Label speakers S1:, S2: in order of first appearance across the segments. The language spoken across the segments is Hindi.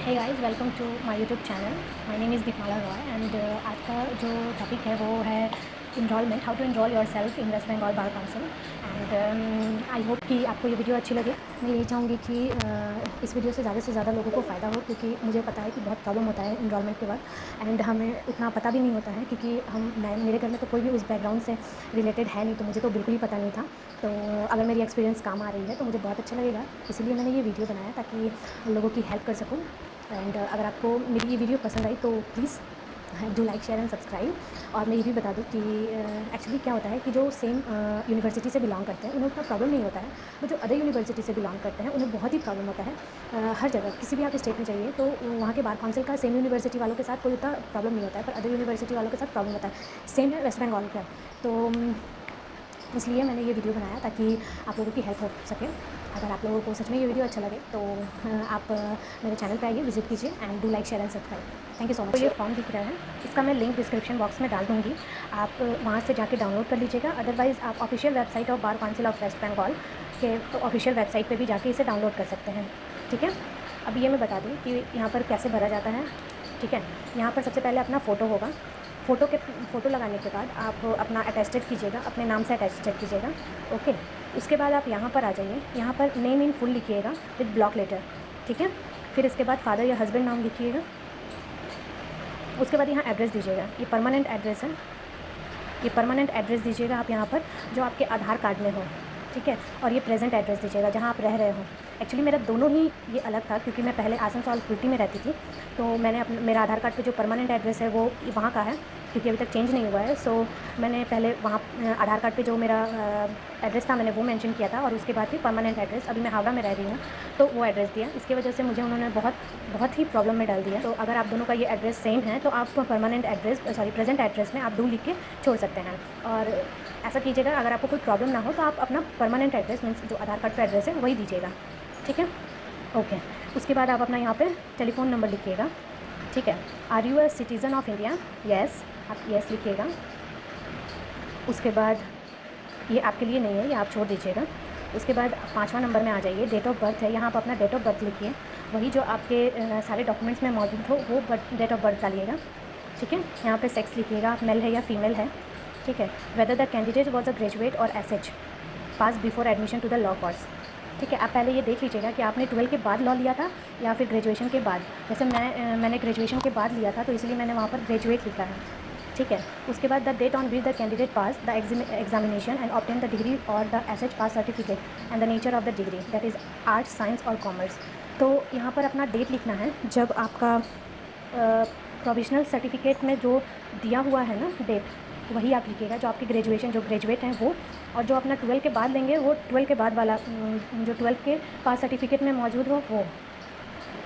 S1: Hey guys, welcome to my YouTube channel. My name is Deepala Roy and आज का जो टॉपिक है वो है enrolment, how to enrol your self in West Bengal bar council. And I hope कि आपको ये वीडियो अच्छी लगे। मैं यही चाहूँगी कि इस वीडियो से ज़्यादा लोगों को फ़ायदा हो, क्योंकि मुझे पता है कि बहुत प्रॉब्लम होता है इनरोलमेंट के बाद एंड हमें उतना पता भी नहीं होता है, क्योंकि मेरे घर में तो कोई भी उस बैकग्राउंड से रिलेटेड है नहीं, तो मुझे तो बिल्कुल ही पता नहीं था। तो अगर मेरी एक्सपीरियंस काम आ रही है तो मुझे बहुत अच्छा लगेगा, इसीलिए मैंने ये वीडियो बनाया ताकि लोगों की हेल्प कर सकूँ। एंड अगर आपको मेरी ये वीडियो पसंद आई तो please do like, share and subscribe. और मैं ये भी बता दूँ कि एक्चुअली क्या होता है कि जो सेम यूनिवर्सिटी से बिलोंग करते हैं उन्हें उतना प्रॉब्लम नहीं होता है, तो जो अदर यूनिवर्सिटी से बिलोंग करते हैं उन्हें बहुत ही प्रॉब्लम होता है। हर जगह किसी भी आप स्टेट में जाइए तो वहाँ के बार काउंसिल का सेम यूनिवर्सिटी वालों के साथ कोई उतना प्रॉब्लम नहीं होता है, पर अदर यूनिवर्सिटी वालों के साथ प्रॉब्लम होता है। सेम है वेस्ट बंगाल का। तो इसलिए मैंने ये वीडियो बनाया ताकि आप लोगों की हेल्प हो सके। अगर आप लोगों को सच में ये वीडियो अच्छा लगे तो आप मेरे चैनल पे आइए, विजिट कीजिए and do like, share and subscribe. Thank you so much. तो ये फॉर्म दिख रहा है, इसका मैं लिंक डिस्क्रिप्शन बॉक्स में डाल दूँगी, आप वहाँ से जाके डाउनलोड कर लीजिएगा। अदरवाइज़ आप official website of bar council of West Bengal के ऑफिशियल वेबसाइट पर भी जाके इसे डाउनलोड कर सकते हैं। ठीक है, अब ये मैं बता दूँ कि यहाँ पर कैसे भरा जाता है। ठीक है, यहाँ पर सबसे पहले अपना फ़ोटो होगा। फ़ोटो लगाने के बाद आप अपना अटेस्टेड कीजिएगा, अपने नाम से अटेस्टेड कीजिएगा। ओके, उसके बाद आप यहाँ पर आ जाइए, यहाँ पर नेम इन फुल लिखिएगा विद ब्लॉक लेटर। ठीक है, फिर इसके बाद फादर या हस्बैंड नाम लिखिएगा। उसके बाद यहाँ एड्रेस दीजिएगा, ये परमानेंट एड्रेस है, ये परमानेंट एड्रेस दीजिएगा आप यहाँ पर जो आपके आधार कार्ड में हो। ठीक है, और ये प्रेजेंट एड्रेस दीजिएगा जहाँ आप रह रहे हो। एक्चुअली मेरा दोनों ही ये अलग था, क्योंकि मैं पहले आसनसोल कुर्टी में रहती थी, तो मैंने मेरा आधार कार्ड पे जो परमानेंट एड्रेस है वो वहाँ का है, क्योंकि अभी तक चेंज नहीं हुआ है। सो मैंने पहले वहाँ आधार कार्ड पे जो मेरा एड्रेस था मैंने वो मेंशन किया था, और उसके बाद फिर परमानेंट एड्रेस, अभी मैं हावड़ा में रह रही हूँ तो वो एड्रेस दिया। इसकी वजह से मुझे उन्होंने बहुत ही प्रॉब्लम में डाल दिया। तो अगर आप दोनों का ये एड्रेस सेम है तो आप परमानेंट एड्रेस प्रेजेंट एड्रेस में आप डू लिख के छोड़ सकते हैं। और ऐसा कीजिएगा, अगर आपको कोई प्रॉब्लम ना हो तो आप अपना परमानेंट एड्रेस मीन्स जो आधार कार्ड का एड्रेस है वही दीजिएगा। ठीक है, ओके। उसके बाद आप अपना यहाँ पे टेलीफोन नंबर लिखिएगा। ठीक है, are you a citizen of India? Yes, आप येस लिखिएगा। उसके बाद ये आपके लिए नहीं है, ये आप छोड़ दीजिएगा। उसके बाद 5वां नंबर में आ जाइए, डेट ऑफ बर्थ है, यहाँ आप अपना डेट ऑफ बर्थ लिखिए, वही जो आपके सारे डॉक्यूमेंट्स में मौजूद हो वो डेट ऑफ बर्थ डालिएगा। ठीक है, यहाँ पे सेक्स लिखिएगा, आप मेल है या फीमेल है। ठीक है, whether the candidate was a graduate और SH pass before admission to the law course. ठीक है, आप पहले ये देख लीजिएगा कि आपने 12 के बाद लॉ लिया था या फिर ग्रेजुएशन के बाद। जैसे मैंने ग्रेजुएशन के बाद लिया था तो इसलिए मैंने वहाँ पर ग्रेजुएट लिखा है। ठीक है, उसके बाद the date on which the candidate pass the examination and obtain the degree और the SH pass certificate and the nature of the degree, that is arts, science और कॉमर्स। तो यहाँ पर अपना डेट लिखना है जब आपका प्रोविजनल सर्टिफिकेट में जो दिया हुआ है ना डेट, वही आप लिखिएगा, जो आपकी ग्रेजुएशन जो ग्रेजुएट हैं वो, और जो अपना 12 के बाद लेंगे वो 12 के बाद वाला जो 12 के पास सर्टिफिकेट में मौजूद हो वो।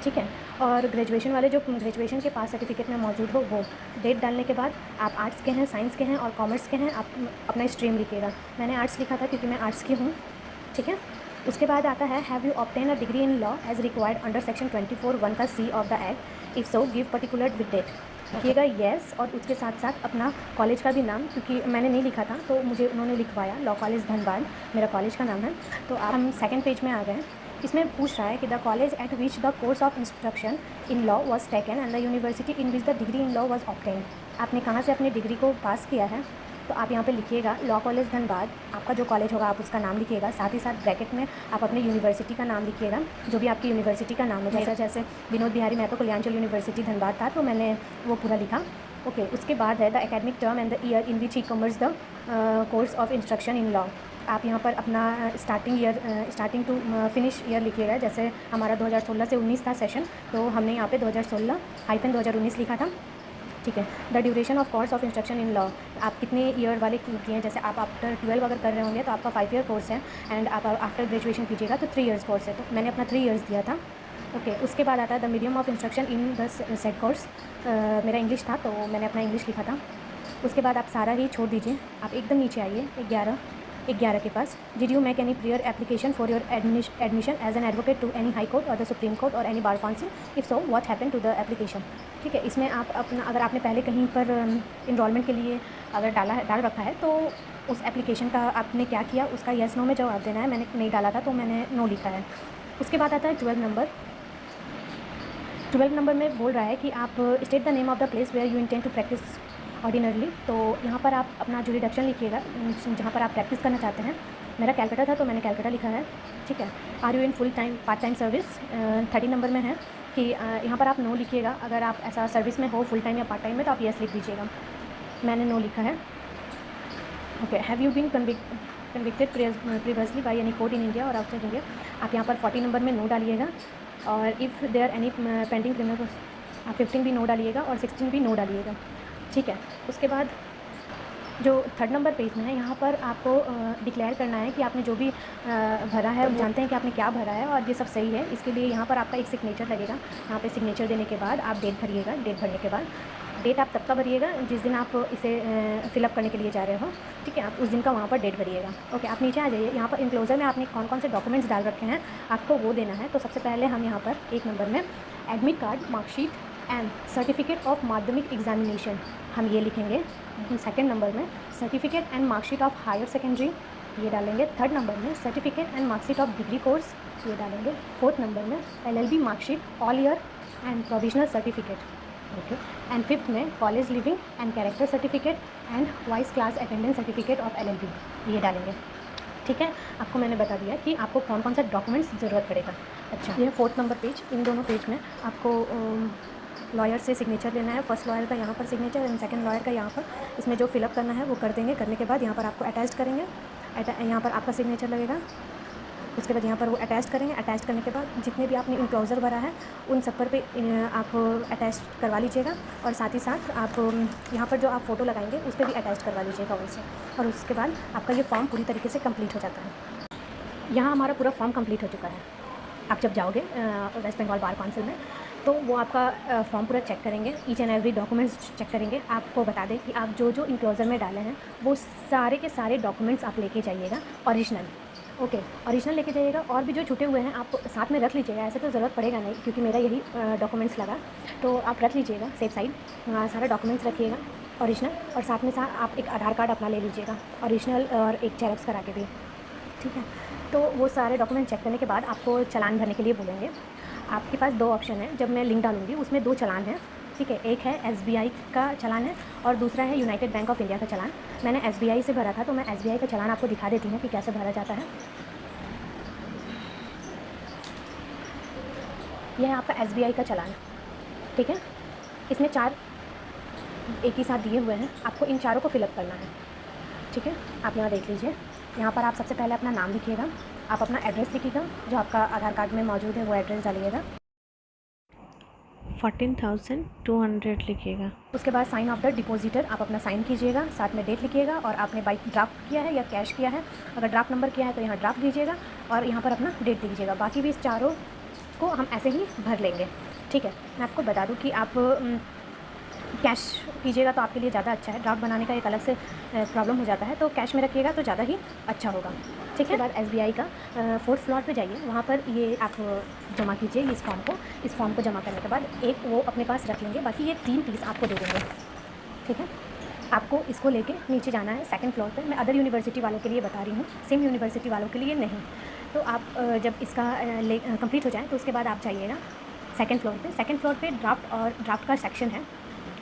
S1: ठीक है, और ग्रेजुएशन वाले जो ग्रेजुएशन के पास सर्टिफिकेट में मौजूद हो वो। डेट डालने के बाद आप आर्ट्स के हैं, साइंस के हैं और कॉमर्स के हैं, आप अपना स्ट्रीम लिखिएगा। मैंने आर्ट्स लिखा था क्योंकि मैं आर्ट्स की हूँ। ठीक है, उसके बाद आता है have you obtain a degree in law as required under section 24(1) का C of the act, if so give particular with date. लिखिएगा येस, और उसके साथ साथ अपना कॉलेज का भी नाम, क्योंकि मैंने नहीं लिखा था तो मुझे उन्होंने लिखवाया, लॉ कॉलेज धनबाद मेरा कॉलेज का नाम है। तो हम सेकेंड पेज में आ गए। इसमें पूछ रहा है कि the college eight which the course of instruction in law was taken and the university in which the degree in law was obtain. आपने कहाँ से अपनी डिग्री को पास किया है, तो आप यहाँ पे लिखिएगा लॉ कॉलेज धनबाद, आपका जो कॉलेज होगा आप उसका नाम लिखिएगा, साथ ही साथ ब्रैकेट में आप अपनी यूनिवर्सिटी का नाम लिखिएगा, जो भी आपकी यूनिवर्सिटी का नाम है। जैसे विनोद बिहारी महतो कल्याणचल यूनिवर्सिटी धनबाद था तो मैंने वो पूरा लिखा। ओके, उसके बाद है the academic term and the year in which he covers the course of instruction in law. आप यहाँ पर अपना स्टार्टिंग टू फिनिश ईयर लिखिएगा। जैसे हमारा 2016 से 19 था सेशन, तो हमने यहाँ पे 2016-2019 लिखा था। ठीक है, the duration of course of instruction in law, आप कितने ईयर वाले किए हैं। जैसे आप आफ्टर 12 अगर कर रहे होंगे तो आपका 5 ईयर कोर्स है, एंड आप आफ्टर ग्रेजुएशन कीजिएगा तो 3 ईयर्स कोर्स है, तो मैंने अपना 3 ईयर्स दिया था। ओके, उसके बाद आता है the medium of instruction in the set course, मेरा इंग्लिश था तो मैंने अपना इंग्लिश लिखा था। उसके बाद आप सारा ही छोड़ दीजिए, आप एकदम नीचे आइए 11 के पास। Did you make any prior application for your admission as an advocate to any high court और द सुप्रीम कोर्ट और any bar council, if so what happened to the application. ठीक है, इसमें आप अपना, अगर आपने पहले कहीं पर इनरोलमेंट के लिए अगर डाल रखा है तो उस एप्लीकेशन का आपने क्या किया उसका येस नो में जवाब देना है। मैंने नहीं डाला था तो मैंने नो लिखा है। उसके बाद आता है 12 नंबर, 12 नंबर में बोल रहा है कि आप state the name of the place where you intend to practise ordinarily. तो यहाँ पर आप अपना जो रिडक्शन लिखिएगा जहाँ पर आप प्रैक्टिस करना चाहते हैं। मेरा कैलकाटा था तो मैंने कैलकाटा लिखा है, ठीक है। Are you in full time part time service. 30 number में है कि यहाँ पर आप नो लिखिएगा। अगर आप ऐसा सर्विस में हो फुल टाइम या पार्ट टाइम में तो आप येस लिख दीजिएगा। मैंने नो लिखा है, okay. Have you been convicted previously by any court in India और आउटसाइड इंडिया। आप यहाँ पर 40 नंबर में नो डालिएगा। और if there any pending criminal आप 15 भी नो डालिएगा और 16 भी नो डालिएगा, ठीक है। उसके बाद जो 3rd नंबर पेज में है यहाँ पर आपको डिक्लेयर करना है कि आपने जो भी भरा है, जानते हैं कि आपने क्या भरा है और ये सब सही है। इसके लिए यहाँ पर आपका एक सिग्नेचर लगेगा। यहाँ पे सिग्नेचर देने के बाद आप डेट भरिएगा। डेट भरने के बाद डेट आप तब का भरिएगा जिस दिन आप इसे फिलअप करने के लिए जा रहे हो, ठीक है। आप उस दिन का वहाँ पर डेट भरिएगा, ओके। आप नीचे आ जाइए। यहाँ पर इंक्लोजर में आपने कौन कौन से डॉक्यूमेंट्स डाल रखे हैं आपको वो देना है। तो सबसे पहले हम यहाँ पर 1 नंबर में admit card, marksheet and certificate of Madhyamik examination हम ये लिखेंगे। 2nd नंबर में certificate and marksheet of higher secondary ये डालेंगे। 3rd नंबर में certificate and marksheet of degree course ये डालेंगे। 4th नंबर में LLB marksheet all year and provisional certificate, okay. And 5th में college leaving and character certificate and wise class attendance certificate of LLB ये डालेंगे, ठीक है। आपको मैंने बता दिया कि आपको कौन कौन सा डॉक्यूमेंट्स ज़रूरत पड़ेगा। अच्छा, ये 4th नंबर पेज। इन दोनों पेज में आपको लॉयर से सिग्नेचर लेना है। फर्स्ट लॉयर का यहाँ पर सिग्नेचर एंड सेकंड लॉयर का यहाँ पर। इसमें जो फिलअप करना है वो कर देंगे। करने के बाद यहाँ पर आपको अटैच करेंगे। यहाँ पर आपका सिग्नेचर लगेगा। उसके बाद यहाँ पर वो अटैच करेंगे। अटैच करने के बाद जितने भी आपने इंक्लोजर भरा है उन सब पर आप अटैच करवा लीजिएगा। और साथ ही साथ आप यहाँ पर जो आप फ़ोटो लगाएंगे उस पर भी अटैच करवा लीजिएगा उनसे। और उसके बाद आपका ये फॉर्म पूरी तरीके से कंप्लीट हो जाता है। यहाँ हमारा पूरा फॉर्म कंप्लीट हो चुका है। आप जब जाओगे वेस्ट बंगाल बार काउंसिल में तो वो आपका फॉर्म पूरा चेक करेंगे। Each and every documents check करेंगे। आपको बता दें कि आप जो जो इंक्लोजर में डाले हैं वो सारे के सारे डॉक्यूमेंट्स आप लेके जाइएगा ओरिजिनल, ओके। ओरिजिनल लेके जाइएगा। और भी जो छूटे हुए हैं आप साथ में रख लीजिएगा। ऐसे तो ज़रूरत पड़ेगा नहीं क्योंकि मेरा यही डॉक्यूमेंट्स लगा, तो आप रख लीजिएगा सेफ साइड। सारा डॉक्यूमेंट्स रखिएगा ओरिजिनल। और साथ में साथ आप एक आधार कार्ड अपना ले लीजिएगा ओरिजिनल और एक जेरॉक्स करा के भी, ठीक है। तो वो सारे डॉक्यूमेंट चेक करने के बाद आपको चालान भरने के लिए बोलेंगे। आपके पास 2 ऑप्शन है। जब मैं लिंक डालूंगी उसमें 2 चालान हैं, ठीक है। एक है SBI का चालान है और दूसरा है यूनाइटेड बैंक ऑफ इंडिया का चालान। मैंने SBI से भरा था तो मैं SBI का चालान आपको दिखा देती हूँ कि कैसे भरा जाता है। यह है आपका SBI का चालान, ठीक है। इसमें 4 एक ही साथ दिए हुए हैं। आपको इन चारों को फिलअप करना है, ठीक है। आप यहाँ देख लीजिए। यहाँ पर आप सबसे पहले अपना नाम लिखिएगा। आप अपना एड्रेस लिखिएगा, जो आपका आधार कार्ड में मौजूद है वो एड्रेस डालिएगा।
S2: 14,200 लिखिएगा।
S1: उसके बाद साइन ऑफ द डिपॉजिटर आप अपना साइन कीजिएगा। साथ में डेट लिखिएगा और आपने बाई ड्राफ्ट किया है या कैश किया है। अगर ड्राफ्ट नंबर किया है तो यहाँ ड्राफ्ट दीजिएगा और यहाँ पर अपना डेट दीजिएगा। बाकी भी इस चारों को हम ऐसे ही भर लेंगे, ठीक है। मैं आपको बता दूँ कि आप कैश कीजिएगा तो आपके लिए ज़्यादा अच्छा है। ड्राफ्ट बनाने का एक अलग से प्रॉब्लम हो जाता है, तो कैश में रखिएगा तो ज़्यादा ही अच्छा होगा, ठीक है। बाद SBI का 4th फ्लोर पे जाइए। वहाँ पर ये आप जमा कीजिए इस फॉर्म को। इस फॉर्म को जमा करने के बाद एक वो अपने पास रख लेंगे। बाकी ये 3 पीस आपको दे देंगे, ठीक है। आपको इसको लेके नीचे जाना है 2nd फ्लोर पे। मैं अदर यूनिवर्सिटी वालों के लिए बता रही हूँ, सेम यूनिवर्सिटी वालों के लिए नहीं। तो आप जब इसका कंप्लीट हो जाए तो उसके बाद आप जाइएगा 2nd फ्लोर पे। 2nd फ्लोर पे ड्राफ्ट और ड्राफ्ट का सेक्शन है।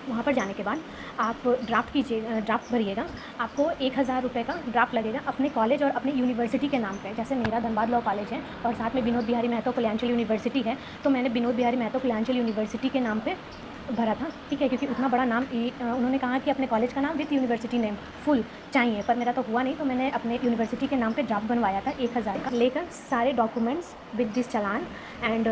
S1: वहाँ पर जाने के बाद आप ड्राफ्ट कीजिए, ड्राफ्ट भरिएगा। आपको 1000 रुपये का ड्राफ्ट लगेगा अपने कॉलेज और अपनी यूनिवर्सिटी के नाम पे। जैसे मेरा धनबाद लॉ कॉलेज है और साथ में विनोद बिहारी महतो कल्याणचल यूनिवर्सिटी है, तो मैंने विनोद बिहारी महतो कल्याणचल यूनिवर्सिटी के नाम पे भरा था, ठीक है। क्योंकि उतना बड़ा नाम उन्होंने कहा कि अपने कॉलेज का नाम विथ यूनिवर्सिटी नेम फुल चाहिए, पर मेरा तो हुआ नहीं, तो मैंने अपने यूनिवर्सिटी के नाम पे ड्राफ्ट बनवाया था 1000 का। लेकर सारे documents with this challan and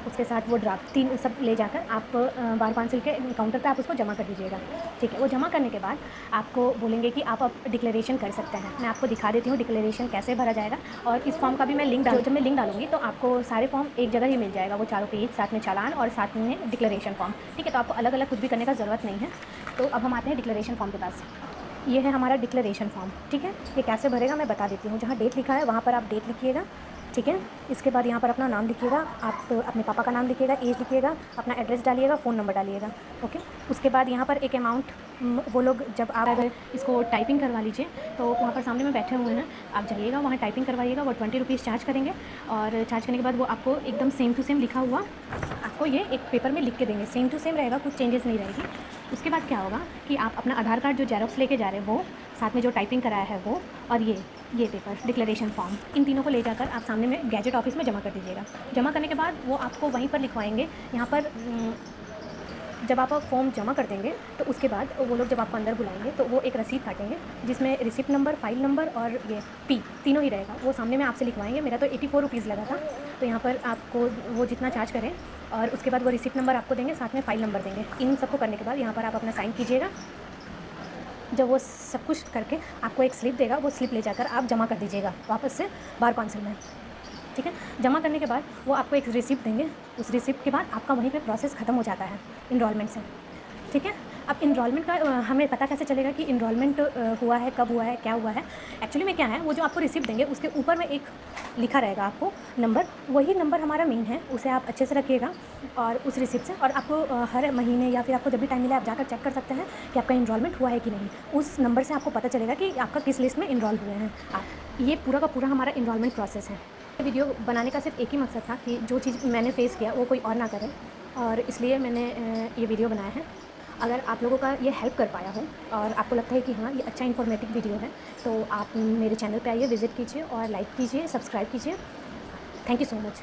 S1: उसके साथ वो ड्राफ्ट 3 सब ले जाकर आप बार काउंसिल के काउंटर पे आप उसको जमा कर दीजिएगा, ठीक है। वो जमा करने के बाद आपको बोलेंगे कि आप अब डिक्लेरेशन कर सकते हैं। मैं आपको दिखा देती हूँ डिक्लेरेशन कैसे भरा जाएगा। और इस फॉर्म का भी मैं लिंक जब मैं लिंक डालूंगी तो आपको सारे फॉर्म एक जगह ही मिल जाएगा। वो चारों पेज, साथ में चालान और साथ में डिक्लेरेशन फॉर्म, ठीक है। तो आपको अलग अलग कुछ भी करने का ज़रूरत नहीं है। तो अब हम आते हैं डिक्लेरेशन फॉर्म के पास। ये है हमारा डिक्लेरेशन फॉर्म, ठीक है। ये कैसे भरेगा मैं बता देती हूँ। जहाँ डेट लिखा है वहाँ पर आप डेट लिखिएगा, ठीक है। इसके बाद यहाँ पर अपना नाम लिखिएगा, आप अपने पापा का नाम लिखिएगा, एज लिखिएगा, अपना एड्रेस डालिएगा, फ़ोन नंबर डालिएगा, ओके। उसके बाद यहाँ पर एक अमाउंट वो लोग जब आप अगर इसको टाइपिंग करवा लीजिए तो वहाँ पर सामने में बैठे हुए हैं, आप जाइएगा वहाँ टाइपिंग करवाइएगा। वो 20 रुपीज़ चार्ज करेंगे और चार्ज करने के बाद वो आपको एकदम सेम टू सेम लिखा हुआ आपको ये एक पेपर में लिख के देंगे, सेम टू सेम रहेगा, कुछ चेंजेस नहीं रहेगी। उसके बाद क्या होगा कि आप अपना आधार कार्ड जो जेरॉक्स लेके जा रहे हैं वो, साथ में जो टाइपिंग कराया है वो, और ये पेपर डिक्लेरेशन फॉर्म, इन तीनों को ले जाकर आप सामने में गैजेट ऑफिस में जमा कर दीजिएगा। जमा करने के बाद वो आपको वहीं पर लिखवाएंगे। यहाँ पर जब आप फॉर्म जमा कर देंगे तो उसके बाद वो लोग जब आपको अंदर बुलाएंगे तो वो एक रसीद काटेंगे जिसमें रिसिप्ट नंबर, फाइल नंबर और ये पी तीनों ही रहेगा। वो सामने में आपसे लिखवाएंगे। मेरा तो 84 रुपीज़ लगा था, तो यहाँ पर आपको वो जितना चार्ज करें, और उसके बाद वो रिसिप्ट नंबर आपको देंगे, साथ में फाइल नंबर देंगे। इन सबको करने के बाद यहाँ पर आप अपना साइन कीजिएगा। जब वो सब कुछ करके आपको एक स्लिप देगा, वो स्लिप ले जाकर आप जमा कर दीजिएगा वापस से बार काउंसिल में, ठीक है। जमा करने के बाद वो आपको एक रिसिप्ट देंगे। उस रिसिप्ट के बाद आपका वहीं पे प्रोसेस ख़त्म हो जाता है इनरोलमेंट से, ठीक है। अब इनरोलमेंट का हमें पता कैसे चलेगा कि इनरोलमेंट हुआ है, कब हुआ है, क्या हुआ है। एक्चुअली में क्या है, वो जो आपको रिसिप्ट देंगे उसके ऊपर में एक लिखा रहेगा आपको नंबर, वही नंबर हमारा मेन है, उसे आप अच्छे से रखिएगा और उस रिसिप्ट से। और आपको हर महीने या फिर आपको जब भी टाइम मिले आप जाकर चेक कर सकते हैं कि आपका इनरोलमेंट हुआ है कि नहीं। उस नंबर से आपको पता चलेगा कि आपका किस लिस्ट में इनरोल हुए हैं आप। ये पूरा का पूरा हमारा इनरोलमेंट प्रोसेस है। वीडियो बनाने का सिर्फ एक ही मकसद था कि जो चीज़ मैंने फेस किया वो कोई और ना करे, और इसलिए मैंने ये वीडियो बनाया है। अगर आप लोगों का ये हेल्प कर पाया हो और आपको लगता है कि हाँ ये अच्छा इन्फॉर्मेटिव वीडियो है, तो आप मेरे चैनल पे आइए, विज़िट कीजिए और लाइक कीजिए, सब्सक्राइब कीजिए। Thank you so much.